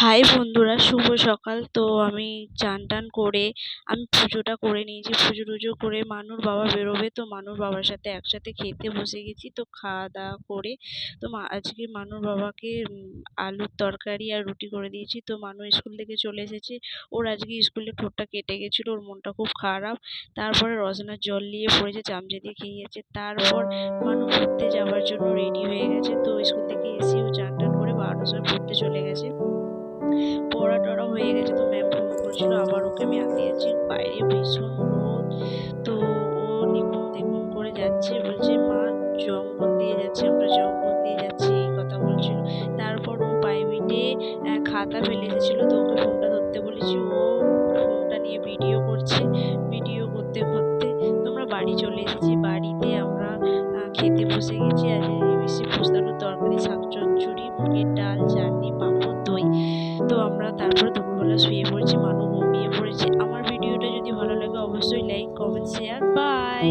High বন্ধুরা, শুভ সকাল। তো আমি চান টান করে আমি পুজোটা করে নিয়েছি। পুজো টুজো করে মানুর বাবা বেরোবে, তো মানুর বাবার সাথে একসাথে খেতে বসে গেছি। তো খাওয়া দাওয়া করে তো আজকে মানুর বাবাকে আলুর তরকারি আর রুটি করে দিয়েছি। তো মানু স্কুল থেকে চলে এসেছে। ওর আজকে স্কুলে ঠোঁটটা কেটে গেছিলো, ওর মনটা খুব খারাপ। তারপরে রসনার জল নিয়ে পড়েছে, চামচে দিয়ে খেয়ে গেছে। তারপর মানু পড়তে যাওয়ার জন্য রেডি হয়ে গেছে। তো স্কুল থেকে এসেও চান টান করে 12টার সময় পড়তে চলে গেছে। পড়া টড়া হয়ে গেছে। তো ম্যাম ফোন করেছিল, আবার ওকে আমি আনতে যাচ্ছি। বাইরে ভীষণ রোদ। তো ও নিকুম দিকুম করে যাচ্ছে, বলছে মা জঙ্গল দিয়ে যাচ্ছি, আমরা জঙ্গল দিয়ে যাচ্ছি, এই কথা বলছিল। তারপর ও প্রাইভেটে খাতা ফেলে এসেছিলো, তো ওকে ফোনটা ধরতে বলেছি। ও ফোনটা নিয়ে ভিডিও করছে। ভিডিও করতে করতে তোমরা বাড়ি চলে এসেছি। বাড়িতে আমরা খেতে বসে গেছি। আজ নিরামিষে পোস্ত আলুর তরকারি, শাক চচ্চড়ি, মুগের ডাল, চাটনি, পাঁপড়, দই। তো আমরা তারপর দুপুরবেলা শুয়ে পড়েছি, মানু ঘুমিয়ে পড়েছে। আমার ভিডিওটা যদি ভালো লাগে অবশ্যই লাইক, কমেন্ট, শেয়ার। বাই।